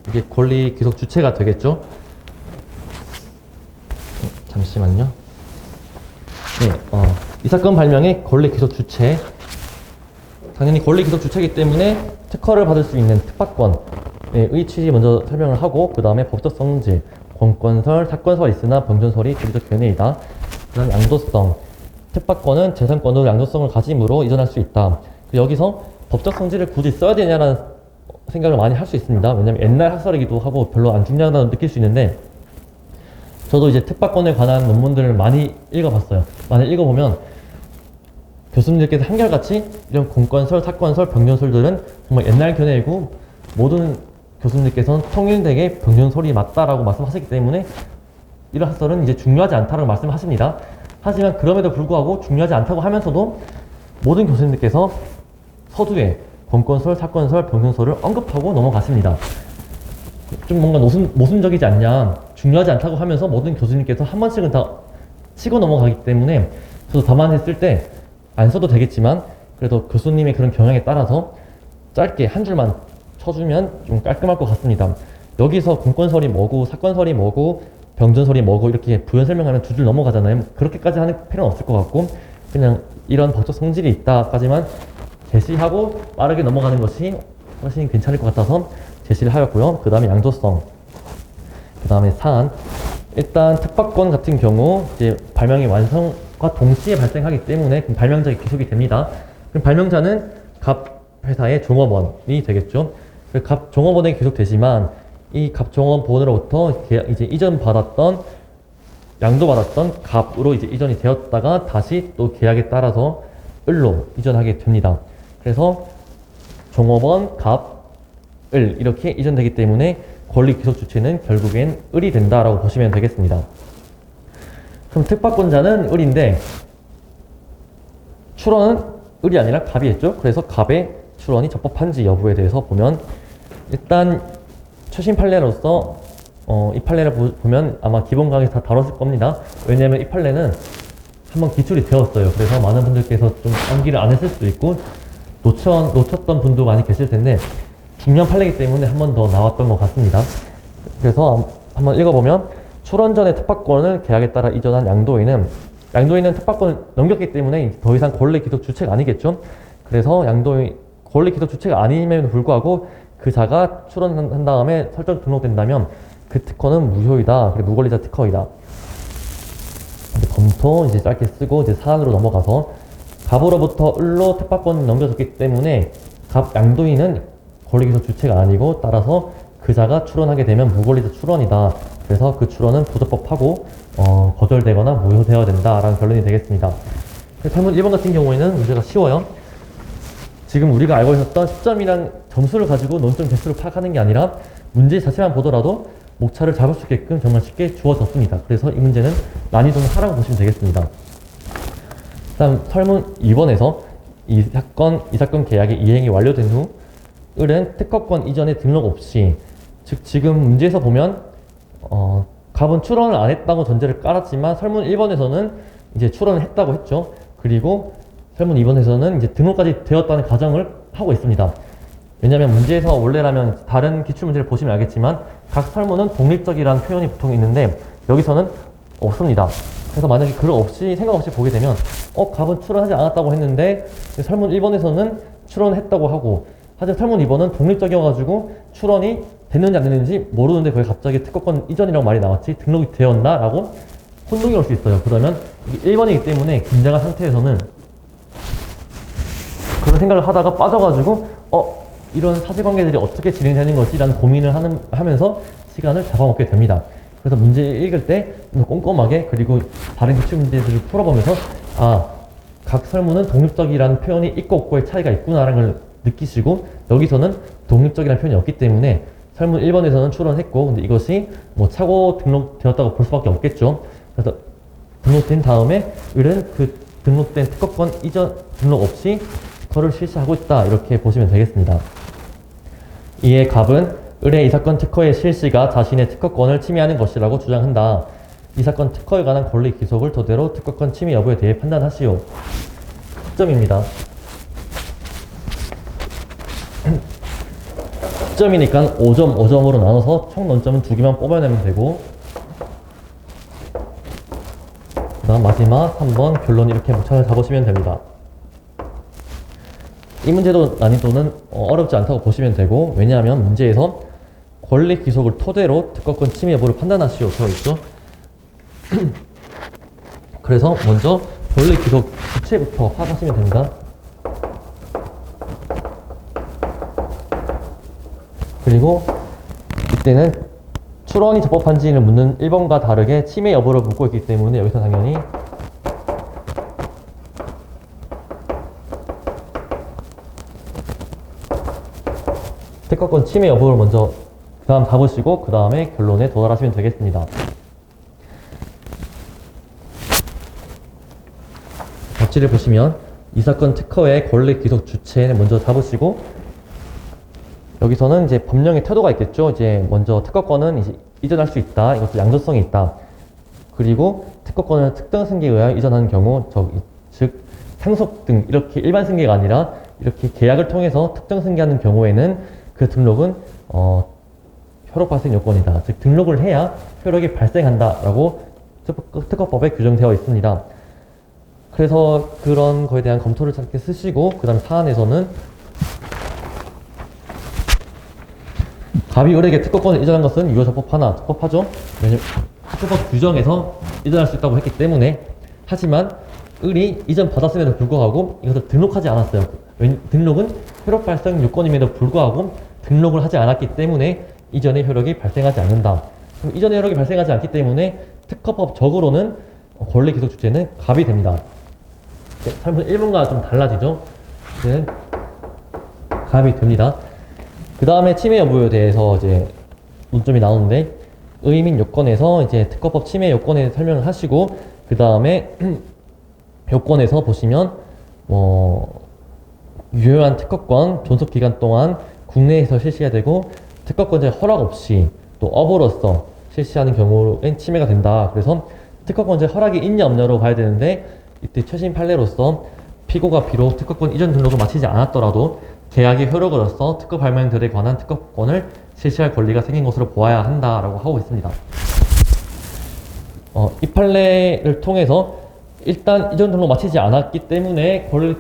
이게 권리 기속 주체가 되겠죠. 잠시만요. 네, 이 사건 발명의 권리 기속 주체 당연히 권리 기속 주체이기 때문에 특허를 받을 수 있는 특파권의 취지 먼저 설명을 하고 그 다음에 법적 성질, 권건설, 사건서가 있으나 병존설이 조리적 견해이다. 그 다음 양도성, 특파권은 재산권으로 양도성을 가짐으로 이전할 수 있다. 여기서 법적 성질을 굳이 써야 되냐라는 생각을 많이 할 수 있습니다. 왜냐면 옛날 학설이기도 하고 별로 안 중요하다고 느낄 수 있는데, 저도 이제 특파권에 관한 논문들을 많이 읽어봤어요. 많이 읽어보면 교수님들께서 한결같이 이런 공권설, 사건설, 병전설들은 정말 옛날 견해이고 모든 교수님들께서는 통일되게 병전설이 맞다라고 말씀하시기 때문에 이런 학설은 이제 중요하지 않다라고 말씀하십니다. 하지만 그럼에도 불구하고 중요하지 않다고 하면서도 모든 교수님들께서 서두에 공권설, 사건설, 병전설을 언급하고 넘어가십니다. 좀 뭔가 모순적이지 않냐, 중요하지 않다고 하면서 모든 교수님께서 한 번씩은 다 치고 넘어가기 때문에 저도 담안했을 때 안 써도 되겠지만 그래도 교수님의 그런 경향에 따라서 짧게 한 줄만 쳐주면 좀 깔끔할 것 같습니다. 여기서 공권설이 뭐고 사건설이 뭐고 병전설이 뭐고 이렇게 부연 설명하면 두 줄 넘어가잖아요. 그렇게까지 하는 필요는 없을 것 같고 그냥 이런 법적 성질이 있다까지만 제시하고 빠르게 넘어가는 것이 훨씬 괜찮을 것 같아서 제시를 하였고요. 그 다음에 양도성, 그 다음에 사안. 일단 특파권 같은 경우 이제 발명의 완성과 동시에 발생하기 때문에 발명자가 기속이 됩니다. 그럼 발명자는 갑 회사의 종업원이 되겠죠. 갑 종업원에 기속되지만 이 갑 종업원으로부터 이제 이전 받았던 양도받았던 갑으로 이제 이전이 되었다가 다시 또 계약에 따라서 을로 이전하게 됩니다. 그래서 종업원, 갑, 을 이렇게 이전되기 때문에 권리 귀속 주체는 결국엔 을이 된다라고 보시면 되겠습니다. 그럼 특파권자는 을인데 출원은 을이 아니라 갑이 했죠. 그래서 갑의 출원이 적법한지 여부에 대해서 보면 일단 최신 판례로서 이 판례를 보면 아마 기본 강의에서 다 다뤘을 겁니다. 왜냐하면 이 판례는 한번 기출이 되었어요. 그래서 많은 분들께서 좀 암기를 안 했을 수도 있고 놓쳤던 분도 많이 계실 텐데 중요한 판례이기 때문에 한 번 더 나왔던 것 같습니다. 그래서 한번 읽어보면 출원 전의 특파권을 계약에 따라 이전한 양도인은 특파권을 넘겼기 때문에 더 이상 권리 기속 주체가 아니겠죠. 그래서 양도인 권리 기속 주체가 아님에도 불구하고 그 자가 출원한 다음에 설정 등록된다면 그 특허는 무효이다. 그리고 무권리자 특허이다. 검토 이제 짧게 쓰고 이제 사안으로 넘어가서 갑으로부터 을로 특파권을 넘겨줬기 때문에 갑 양도인은 권리기속 주체가 아니고 따라서 그 자가 출원하게 되면 무권리자 출원이다. 그래서 그 출원은 부적법하고 거절되거나 무효되어야 된다라는 결론이 되겠습니다. 설문 1번 같은 경우에는 문제가 쉬워요. 지금 우리가 알고 있었던 10점이란 점수를 가지고 논점 개수를 파악하는 게 아니라 문제 자체만 보더라도 목차를 잡을 수 있게끔 정말 쉽게 주어졌습니다. 그래서 이 문제는 난이도는 하라고 보시면 되겠습니다. 다음 설문 2번에서 이 사건 계약의 이행이 완료된 후 을은 특허권 이전에 등록 없이, 즉 지금 문제에서 보면 갑은 출원을 안 했다고 전제를 깔았지만 설문 1번에서는 이제 출원을 했다고 했죠. 그리고 설문 2번에서는 이제 등록까지 되었다는 가정을 하고 있습니다. 왜냐하면 문제에서 원래라면 다른 기출문제를 보시면 알겠지만 각 설문은 독립적이라는 표현이 보통 있는데 여기서는 없습니다. 그래서 만약에 그걸 없이 생각 없이 보게 되면 갑은 출원하지 않았다고 했는데 설문 1번에서는 출원했다고 하고, 하지만 설문 2번은 독립적이어가지고 출원이 됐는지 안 됐는지 모르는데 거기 갑자기 특허권 이전이라고 말이 나왔지 등록이 되었나? 라고 혼동이 올 수 있어요. 그러면 이게 1번이기 때문에 긴장한 상태에서는 그런 생각을 하다가 빠져가지고 이런 사실관계들이 어떻게 진행되는 것이 라는 고민을 하면서 시간을 잡아먹게 됩니다. 그래서 문제 읽을 때 꼼꼼하게, 그리고 다른 기출 문제들을 풀어보면서 각 설문은 독립적이라는 표현이 있고 없고의 차이가 있구나라는 걸 느끼시고, 여기서는 독립적이라는 표현이 없기 때문에 설문 1번에서는 출원했고 근데 이것이 뭐 차고 등록되었다고 볼 수밖에 없겠죠. 그래서 등록된 다음에 을은 그 등록된 특허권 이전 등록 없이 특허를 실시하고 있다, 이렇게 보시면 되겠습니다. 이에 갑은 을의 이 사건 특허의 실시가 자신의 특허권을 침해하는 것이라고 주장한다. 이 사건 특허에 관한 권리 기속을 토대로 특허권 침해 여부에 대해 판단하시오. 학점입니다. 10점이니까 5점, 5점으로 나눠서 총 논점은 2개만 뽑아내면 되고, 그 다음 마지막 3번 결론 이렇게 목차를 잡으시면 됩니다. 이 문제도 난이도는 어렵지 않다고 보시면 되고, 왜냐하면 문제에서 권리 기속을 토대로 특허권 침해 여부를 판단하시오 되어있죠. 그래서 먼저 권리 기속 주체부터 파악하시면 됩니다. 그리고 이때는 출원이 적법한지를 묻는 1번과 다르게 침해 여부를 묻고 있기 때문에 여기서 당연히 특허권 침해 여부를 먼저 그 다음 잡으시고 그 다음에 결론에 도달하시면 되겠습니다. 법지를 보시면 이 사건 특허의 권리 기속 주체를 먼저 잡으시고 여기서는 이제 법령의 태도가 있겠죠. 이제 먼저 특허권은 이제 이전할 수 있다. 이것도 양도성이 있다. 그리고 특허권을 특정 승계에 의하여 이전하는 경우 즉 상속 등 이렇게 일반 승계가 아니라 이렇게 계약을 통해서 특정 승계하는 경우에는 그 등록은 효력 발생 요건이다. 즉 등록을 해야 효력이 발생한다라고 특허법에 규정되어 있습니다. 그래서 그런 거에 대한 검토를 짧게 쓰시고 그 다음 사안에서는 갑이 을에게 특허권을 이전한 것은 유효적법하나 적법하죠. 왜냐면 특허법 규정에서 이전할 수 있다고 했기 때문에. 하지만 을이 이전 받았음에도 불구하고 이것을 등록하지 않았어요. 등록은 효력 발생 요건임에도 불구하고 등록을 하지 않았기 때문에 이전의 효력이 발생하지 않는다. 그럼 이전의 효력이 발생하지 않기 때문에 특허법적으로는 권리 기속 주체는 갑이 됩니다. 설문 1번과 좀 달라지죠. 이제는 갑이 됩니다. 그 다음에 침해 여부에 대해서 이제 논점이 나오는데 의민 요건에서 이제 특허법 침해 요건에 설명을 하시고 그 다음에 요건에서 보시면 유효한 특허권 존속 기간 동안 국내에서 실시해야 되고 특허권자 허락 없이 또 업으로서 실시하는 경우엔 침해가 된다. 그래서 특허권자 허락이 있냐 없냐로 봐야 되는데 이때 최신 판례로서 피고가 비록 특허권 이전 등록을 마치지 않았더라도 계약의 효력으로서 특허 발명들에 관한 특허권을 실시할 권리가 생긴 것으로 보아야 한다라고 하고 있습니다. 이 판례를 통해서 일단 이전 등록 마치지 않았기 때문에 권리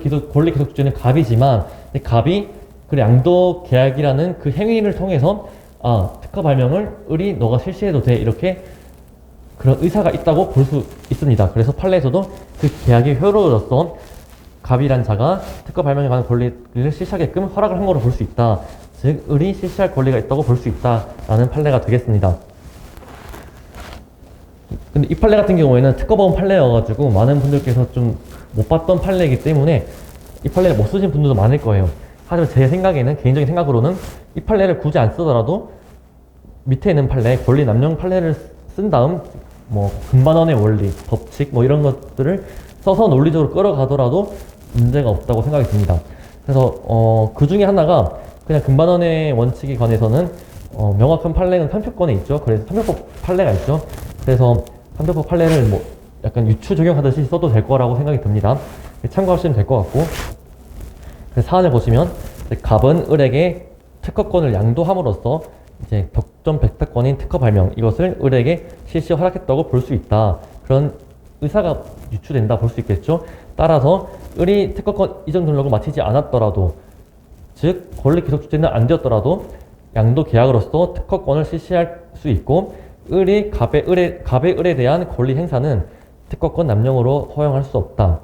기속 주체는 갑이지만 갑이 그 양도 계약이라는 그 행위를 통해서 특허 발명을 을이 너가 실시해도 돼 이렇게 그런 의사가 있다고 볼 수 있습니다. 그래서 판례에서도 그 계약의 효력으로서 갑이란 자가 특허 발명에 관한 권리를 실시하게끔 허락을 한 거로 볼 수 있다. 즉 을이 실시할 권리가 있다고 볼 수 있다라는 판례가 되겠습니다. 근데 이 판례 같은 경우에는 특허법 판례여가지고 많은 분들께서 좀 못 봤던 판례이기 때문에 이 판례를 못 쓰신 분들도 많을 거예요. 하지만 제 생각에는 개인적인 생각으로는 이 판례를 굳이 안 쓰더라도 밑에 있는 판례, 권리 남용 판례를 쓴 다음 금반원의 원리, 법칙 이런 것들을 써서 논리적으로 끌어가더라도 문제가 없다고 생각이 듭니다. 그래서 그 중에 하나가 그냥 금반원의 원칙에 관해서는 명확한 판례는 판표권에 있죠. 그래서 판표법 판례가 있죠. 그래서 판표법 판례를 약간 유추 적용하듯이 써도 될 거라고 생각이 듭니다. 참고하시면 될 것 같고, 사안을 보시면 갑은 을에게 특허권을 양도함으로써 이제 덕점 백탁권인 특허 발명 이것을 을에게 실시 허락했다고 볼 수 있다. 그런 의사가 유추된다 볼 수 있겠죠. 따라서 을이 특허권 이전 등록을 마치지 않았더라도, 즉 권리 기속 주체는 안 되었더라도 양도 계약으로서 특허권을 실시할 수 있고, 을이 갑의 을에 대한 권리 행사는 특허권 남용으로 허용할 수 없다.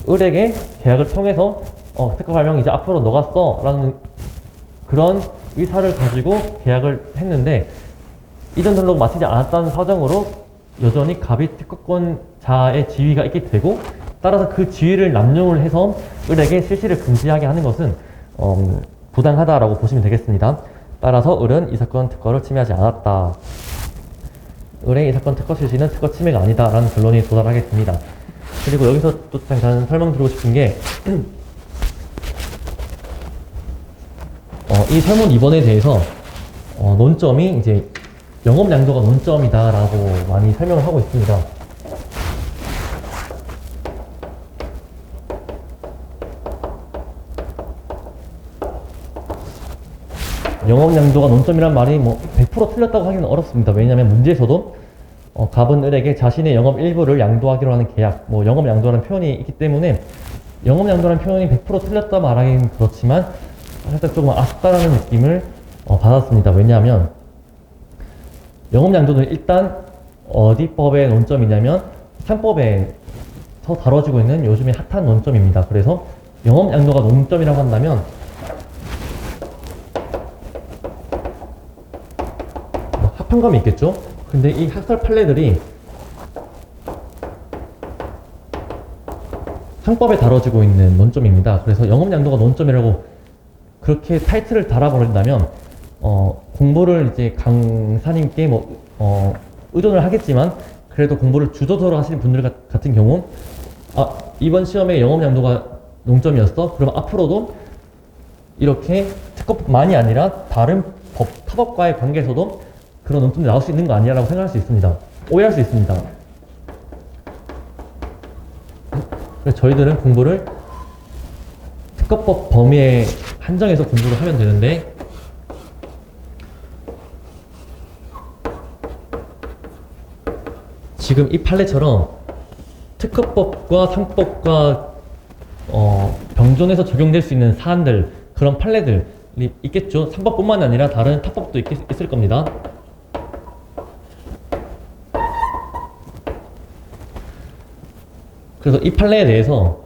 을에게 계약을 통해서 특허 발명 이제 앞으로 너가 써 라는 그런 의사를 가지고 계약을 했는데 이전 등록 마치지 않았다는 사정으로 여전히 갑이 특허권자의 지위가 있게 되고, 따라서 그 지위를 남용을 해서 을에게 실시를 금지하게 하는 것은 부당하다라고 보시면 되겠습니다. 따라서 을은 이 사건 특허를 침해하지 않았다. 을의 이 사건 특허 실시는 특허 침해가 아니다 라는 결론이 도달하게 됩니다. 그리고 여기서 또 잠깐 설명드리고 싶은 게 이 설문 2번에 대해서 논점이 이제 영업양도가 논점이다 라고 많이 설명을 하고 있습니다. 영업양도가 논점이란 말이 100% 틀렸다고 하기는 어렵습니다. 왜냐하면 문제에서도 갑은 을에게 자신의 영업 일부를 양도하기로 하는 계약, 영업양도라는 표현이 있기 때문에 영업양도라는 표현이 100% 틀렸다 말하기는 그렇지만 살짝 조금 아쉽다라는 느낌을 받았습니다. 왜냐하면 영업양도는 일단 어디 법의 논점이냐면 상법에서 다뤄지고 있는 요즘에 핫한 논점입니다. 그래서 영업양도가 논점이라고 한다면 합한 감이 있겠죠? 근데 이 학설 판례들이 상법에 다뤄지고 있는 논점입니다. 그래서 영업양도가 논점이라고 그렇게 타이틀을 달아버린다면 공부를 이제 강사님께 의존을 하겠지만 그래도 공부를 주도적으로 하시는 분들 같은 경우 이번 시험에 영업양도가 논점이었어? 그럼 앞으로도 이렇게 특허법만이 아니라 다른 타법과의 관계에서도 그런 논점이 나올 수 있는 거 아니냐라고 생각할 수 있습니다. 오해할 수 있습니다. 그래서 저희들은 공부를 특허법 범위에 한정해서 공부를 하면 되는데 지금 이 판례처럼 특허법과 상법과 병존해서 적용될 수 있는 사안들, 그런 판례들이 있겠죠. 상법뿐만 아니라 다른 타법도 있을 겁니다. 그래서 이 판례에 대해서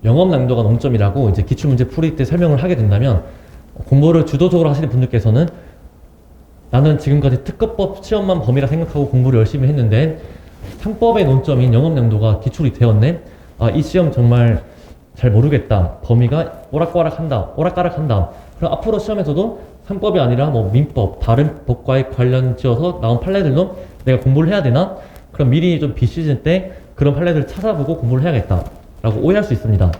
영업난이도가 논점이라고 이제 기출문제 풀이 때 설명을 하게 된다면 공부를 주도적으로 하시는 분들께서는 나는 지금까지 특허법 시험만 범위라 생각하고 공부를 열심히 했는데 상법의 논점인 영업난이도가 기출이 되었네. 이 시험 정말 잘 모르겠다. 범위가 오락가락한다. 그럼 앞으로 시험에서도 상법이 아니라 민법, 다른 법과의 관련 지어서 나온 판례들도 내가 공부를 해야 되나? 그럼 미리 좀 비시즌 때 그런 판례들을 찾아보고 공부를 해야겠다 라고 오해할 수 있습니다.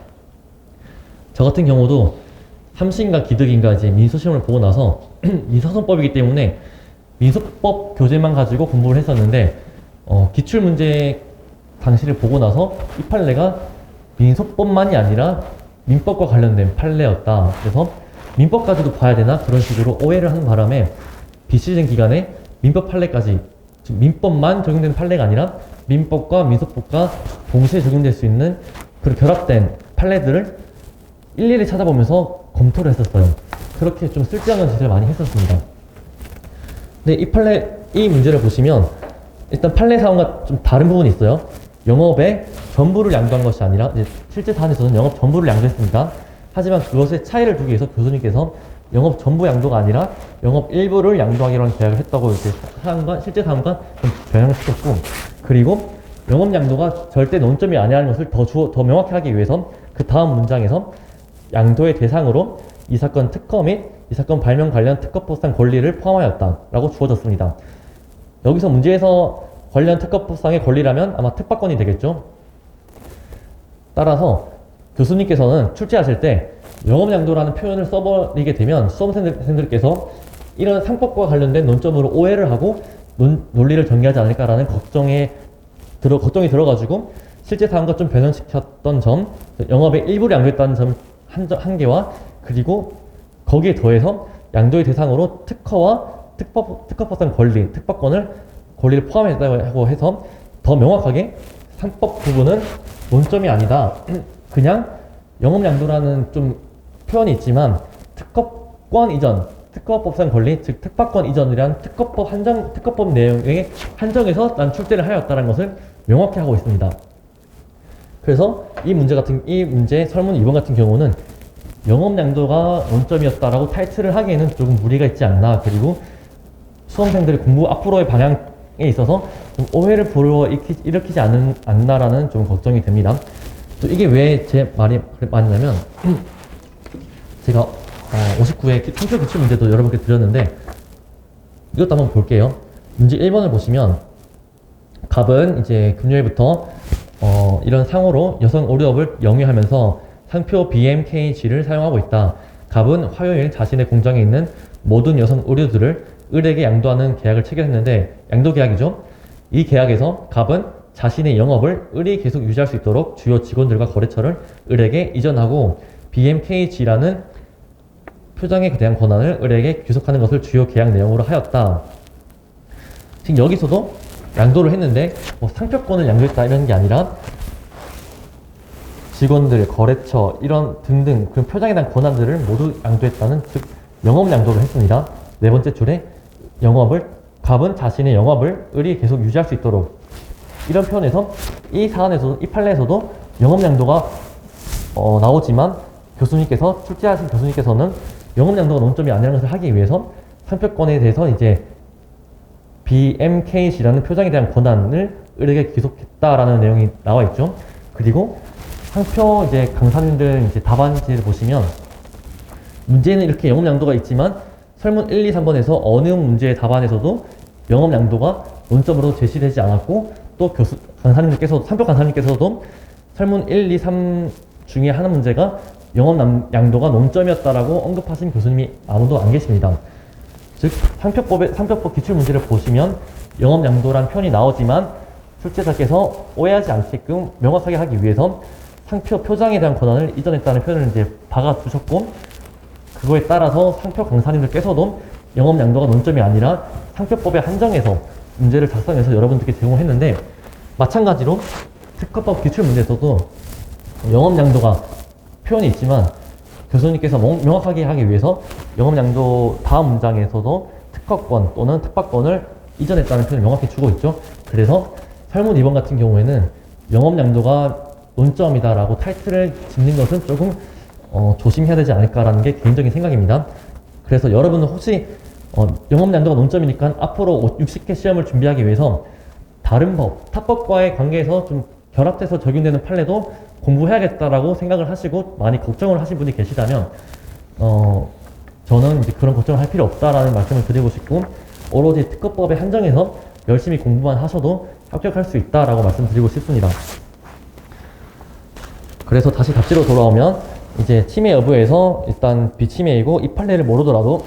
저 같은 경우도 삼신과 기득인가 이제 민소시험을 보고 나서 민사소송법이기 때문에 민소법 교재만 가지고 공부를 했었는데 기출문제 당시를 보고 나서 이 판례가 민소법만이 아니라 민법과 관련된 판례였다. 그래서 민법까지도 봐야 되나? 그런 식으로 오해를 하는 바람에 비시즌 기간에 민법 판례까지, 즉 민법만 적용되는 판례가 아니라 민법과 민소법과 동시에 적용될 수 있는 그런 결합된 판례들을 일일이 찾아보면서 검토를 했었어요. 그렇게 좀 쓸데없는 짓을 많이 했었습니다. 근데 이 문제를 보시면 일단 판례 사항과 좀 다른 부분이 있어요. 영업의 전부를 양도한 것이 아니라 이제 실제 사안에서는 영업 전부를 양도했습니다. 하지만 그것의 차이를 두기 위해서 교수님께서 영업 전부 양도가 아니라 영업 일부를 양도하기로 한 계약을 했다고 이렇게 실제 사항과 좀 변형시켰고, 그리고 영업 양도가 절대 논점이 아니라는 것을 더 명확히 하기 위해서 그 다음 문장에서 양도의 대상으로 이 사건 특허 및 이 사건 발명 관련 특허법상 권리를 포함하였다라고 주어졌습니다. 여기서 문제에서 관련 특허법상의 권리라면 아마 특파권이 되겠죠. 따라서 교수님께서는 출제하실 때 영업양도라는 표현을 써버리게 되면 수험생들께서 이런 상법과 관련된 논점으로 오해를 하고 논리를 전개하지 않을까라는 걱정이 들어가지고 실제 사항과 좀 변형시켰던 점, 영업의 일부를 양도했다는 점 한계와, 그리고 거기에 더해서 양도의 대상으로 특허와 특허법상 특파권을 포함했다고 해서 더 명확하게 상법 부분은 논점이 아니다. 그냥 영업양도라는 좀 표현이 있지만 특허권 이전, 특허법상 권리, 즉 특파권 이전이란 특허법 내용에 한정해서 난 출제를 하였다는 것을 명확히 하고 있습니다. 그래서 이 문제 설문 2번 같은 경우는 영업양도가 논점이었다라고 타이틀을 하기에는 조금 무리가 있지 않나, 그리고 수험생들의 공부 앞으로의 방향에 있어서 좀 오해를 일으키지 않나라는 좀 걱정이 됩니다. 또 이게 왜 제 말이 많냐면 제가 59회 통표 기출 문제도 여러분께 드렸는데 이것도 한번 볼게요. 문제 1번을 보시면 갑은 이제 금요일부터 이런 상호로 여성 의류업을 영위하면서 상표 BMKG를 사용하고 있다. 갑은 화요일 자신의 공장에 있는 모든 여성 의류들을 을에게 양도하는 계약을 체결했는데, 양도 계약이죠. 이 계약에서 갑은 자신의 영업을 을이 계속 유지할 수 있도록 주요 직원들과 거래처를 을에게 이전하고 BMKG라는 표장에 대한 권한을 을에게 귀속하는 것을 주요 계약 내용으로 하였다. 지금 여기서도 양도를 했는데 상표권을 양도했다 이런 게 아니라 직원들, 거래처 이런 등등 그런 표장에 대한 권한들을 모두 양도했다는, 즉 영업 양도를 했습니다. 네 번째 줄에 갑은 자신의 영업을 을이 계속 유지할 수 있도록, 이런 표현에서 이 판례에서도 영업 양도가 나오지만 출제하신 교수님께서는 영업 양도가 논점이 아니라는 것을 하기 위해서 상표권에 대해서 이제 BMKC라는 표장에 대한 권한을 을에게 귀속했다라는 내용이 나와 있죠. 그리고 상표 이제 강사님들 이제 답안지를 보시면 문제는 이렇게 영업 양도가 있지만 설문 1, 2, 3번에서 어느 문제의 답안에서도 영업 양도가 논점으로 제시되지 않았고 또 강사님들께서 상표 강사님께서도 설문 1, 2, 3 중에 하나 문제가 영업 양도가 논점이었다라고 언급하신 교수님이 아무도 안 계십니다. 즉 상표법 기출 문제를 보시면 영업 양도란 표현이 나오지만 출제자께서 오해하지 않게끔 명확하게 하기 위해서 상표 표장에 대한 권한을 이전했다는 표현을 이제 박아두셨고, 그거에 따라서 상표 강사님들께서도 영업 양도가 논점이 아니라 상표법에 한정해서 문제를 작성해서 여러분들께 제공했는데, 마찬가지로 특허법 기출 문제에서도 영업 양도가 표현이 있지만 교수님께서 명확하게 하기 위해서 영업 양도 다음 문장에서도 특허권 또는 특파권을 이전했다는 표현을 명확히 주고 있죠. 그래서 설문 2번 같은 경우에는 영업 양도가 논점이다라고 타이틀을 짓는 것은 조금 조심해야 되지 않을까라는 게 개인적인 생각입니다. 그래서 여러분은 혹시 영업 양도가 논점이니까 앞으로 60회 시험을 준비하기 위해서 다른 법, 타법과의 관계에서 좀 결합돼서 적용되는 판례도 공부해야겠다라고 생각을 하시고 많이 걱정을 하신 분이 계시다면 저는 이제 그런 걱정을 할 필요 없다라는 말씀을 드리고 싶고, 오로지 특허법에 한정해서 열심히 공부만 하셔도 합격할 수 있다라고 말씀드리고 싶습니다. 그래서 다시 답지로 돌아오면 이제 침해 여부에서 일단 비침해이고 이 판례를 모르더라도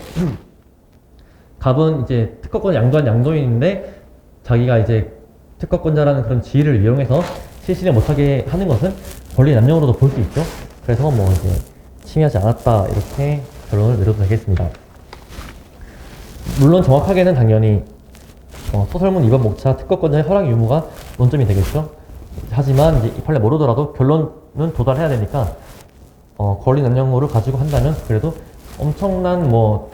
갑은 이제 특허권 양도한 양도인인데 자기가 이제 특허권자라는 그런 지위를 이용해서 실시를 못하게 하는 것은 권리 남용으로도 볼 수 있죠. 그래서 뭐 이제 침해하지 않았다 이렇게 결론을 내려도 되겠습니다. 물론 정확하게는 당연히 소설문 2번 목차 특허권자의 허락 유무가 논점이 되겠죠. 하지만 이제 이 판례 모르더라도 결론은 도달해야 되니까 권리 남용으로 가지고 한다면 그래도 엄청난 뭐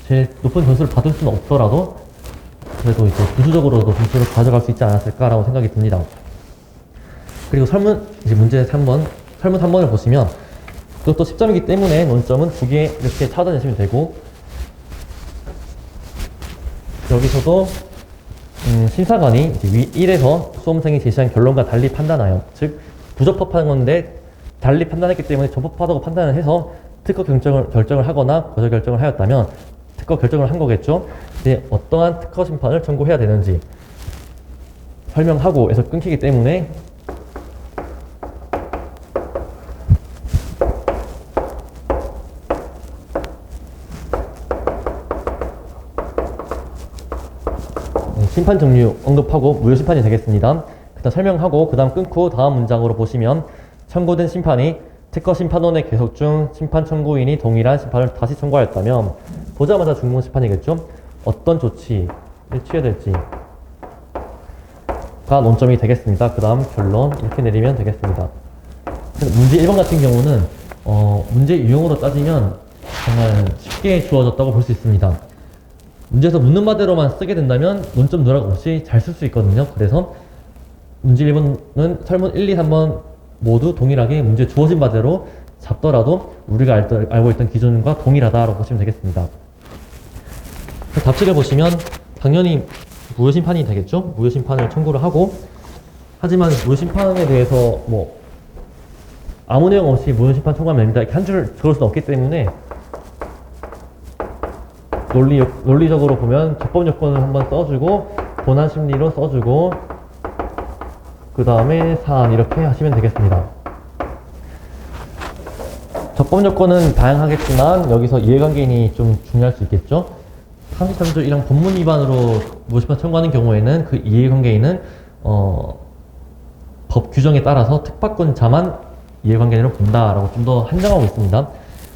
제일 높은 점수를 받을 수는 없더라도 그래도 이제 부수적으로도 점수를 가져갈 수 있지 않았을까라고 생각이 듭니다. 그리고 설문 이제 문제 3번, 설문 3번을 보시면 그것도 10점이기 때문에 논점은 2개 이렇게 찾아내시면 되고, 여기서도 심사관이 이제 위 1에서 수험생이 제시한 결론과 달리 판단하여, 즉 부적법한 건데 달리 판단했기 때문에 적법하다고 판단을 해서 특허 결정을 하거나 거절 결정을 하였다면 특허 결정을 한 거겠죠. 이제 어떠한 특허 심판을 청구해야 되는지 설명하고 에서 끊기기 때문에 심판 종류 언급하고 무효 심판이 되겠습니다. 일단 설명하고 그 다음 끊고 다음 문장으로 보시면 청구된 심판이 특허 심판원의 계속 중 심판 청구인이 동일한 심판을 다시 청구하였다면 보자마자 중공 심판이겠죠. 어떤 조치를 취해야 될지가 논점이 되겠습니다. 그 다음 결론 이렇게 내리면 되겠습니다. 문제 1번 같은 경우는 문제 유형으로 따지면 정말 쉽게 주어졌다고 볼 수 있습니다. 문제에서 묻는 바대로만 쓰게 된다면 논점 누락 없이 잘 쓸 수 있거든요. 그래서 문제 1번은 설문 1, 2, 3번 모두 동일하게 문제 주어진 바대로 잡더라도 우리가 알고 있던 기준과 동일하다라고 보시면 되겠습니다. 답지를 보시면 당연히 무효심판이 되겠죠. 무효심판을 청구를 하고, 하지만 무효심판에 대해서 뭐 아무 내용 없이 무효심판 청구하면 됩니다 이렇게 한 줄 적을 수는 없기 때문에 논리적으로 보면 적법 요건을 한번 써주고 본안 심리로 써주고 그 다음에 사안 이렇게 하시면 되겠습니다. 적법 요건은 다양하겠지만 여기서 이해관계인이 좀 중요할 수 있겠죠. 33조 1항 본문 위반으로 무효심판 청구하는 경우에는 그 이해관계인은 법 규정에 따라서 특파권자만 이해관계인으로 본다라고 좀 더 한정하고 있습니다.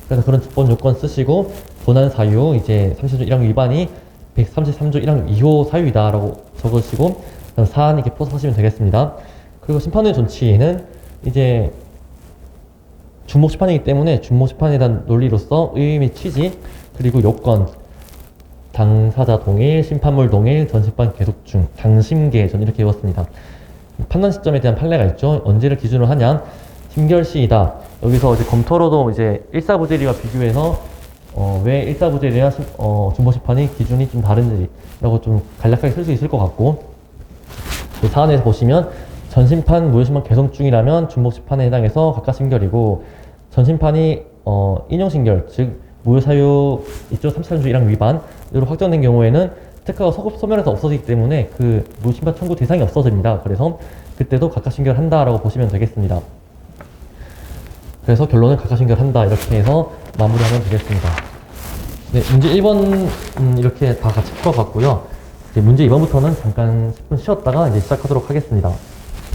그래서 그런 적법 요건 쓰시고 본안 사유 이제 33조 1항 위반이 133조 1항 2호 사유이다라고 적으시고 사안 이렇게 포함하시면 되겠습니다. 그리고 심판의 존치는 이제 준목 심판이기 때문에 준목 심판에 대한 논리로서 의의 및 취지 그리고 요건 당사자 동일, 심판물 동일, 전심판 계속 중, 당심계 전 이렇게 읽었습니다. 판단 시점에 대한 판례가 있죠. 언제를 기준으로 하냐? 심결시이다. 여기서 이제 검토로도 이제 일사부재리와 비교해서 왜 1사부제례와 준법심판이 기준이 좀 다른지라고 좀 간략하게 쓸 수 있을 것 같고, 그 사안에서 보시면 전심판, 무효심판 개송 중이라면 준법심판에 해당해서 각각 신결이고, 전심판이 인용신결, 즉 무효사유 2조 33조 1항 위반으로 확정된 경우에는 특허가 소멸해서 없어지기 때문에 그 무효심판 청구 대상이 없어집니다. 그래서 그때도 각각 신결한다라고 보시면 되겠습니다. 그래서 결론은 각각 신결한다, 이렇게 해서 마무리하면 되겠습니다. 네, 문제 1번 이렇게 다 같이 풀어봤고요. 이제 문제 2번부터는 잠깐 10분 쉬었다가 이제 시작하도록 하겠습니다.